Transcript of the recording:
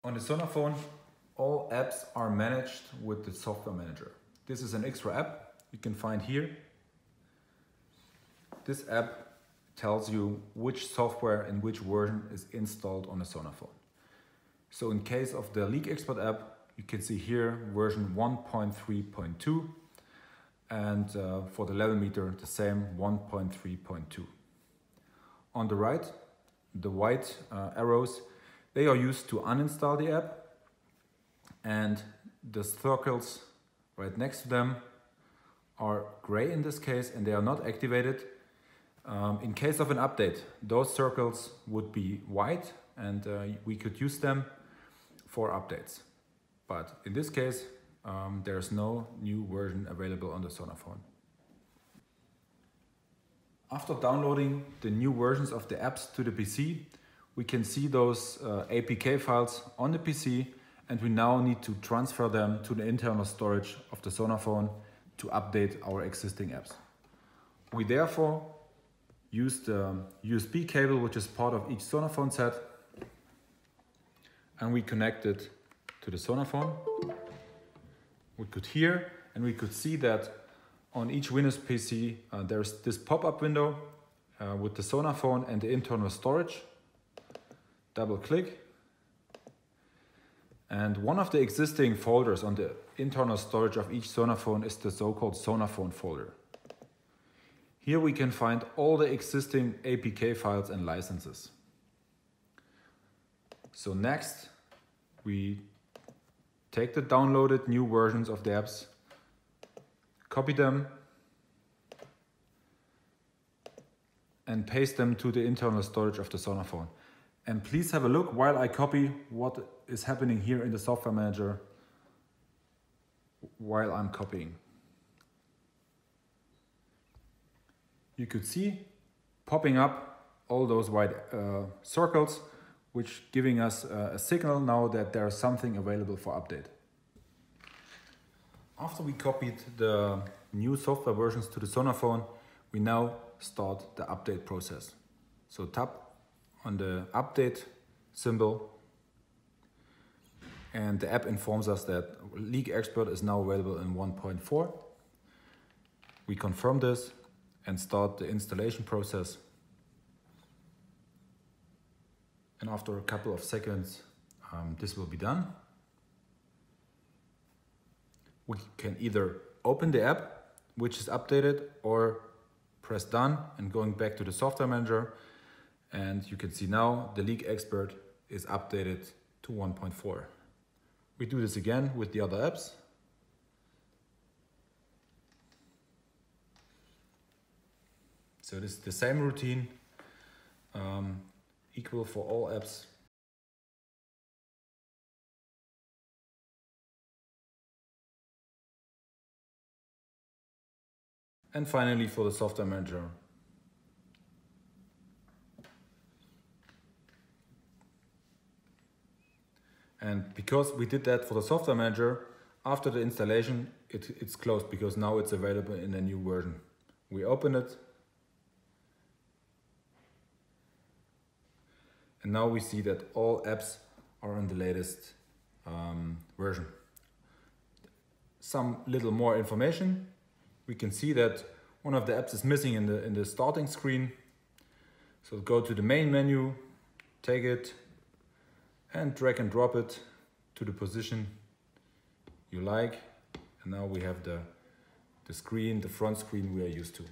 On the SONAPHONE, all apps are managed with the software manager. This is an extra app you can find here. This app tells you which software and which version is installed on the SONAPHONE. So in case of the Leak Expert app, you can see here version 1.3.2, and for the level meter the same 1.3.2. On the right, the white arrows, they are used to uninstall the app, and the circles right next to them are gray in this case, and they are not activated. In case of an update, those circles would be white, and we could use them for updates. But in this case, there's no new version available on the SONAPHONE. After downloading the new versions of the apps to the PC, we can see those APK files on the PC, and we now need to transfer them to the internal storage of the SONAPHONE to update our existing apps. We therefore use the USB cable, which is part of each SONAPHONE set, and we connect it to the SONAPHONE. We could hear and we could see that on each Windows PC there's this pop-up window with the SONAPHONE and the internal storage. Double click, and one of the existing folders on the internal storage of each SONAPHONE is the so-called SONAPHONE folder. Here we can find all the existing APK files and licenses. So next we take the downloaded new versions of the apps, copy them, and paste them to the internal storage of the SONAPHONE. And please have a look while I copy what is happening here in the software manager while I'm copying. You could see popping up all those white circles, which giving us a signal now that there is something available for update. After we copied the new software versions to the SONAPHONE, we now start the update process. So tap on the update symbol, and the app informs us that Leak Expert is now available in 1.4. We confirm this and start the installation process. And after a couple of seconds, this will be done. We can either open the app, which is updated, or press done and going back to the software manager. And you can see now the Leak Expert is updated to 1.4. We do this again with the other apps. So this is the same routine, equal for all apps. And finally for the software manager. And because we did that for the software manager, after the installation, it's closed because now it's available in a new version. We open it, and now we see that all apps are on the latest version. Some little more information. We can see that one of the apps is missing in the starting screen. So go to the main menu, take it, and drag and drop it to the position you like. And now we have the screen, the front screen we are used to.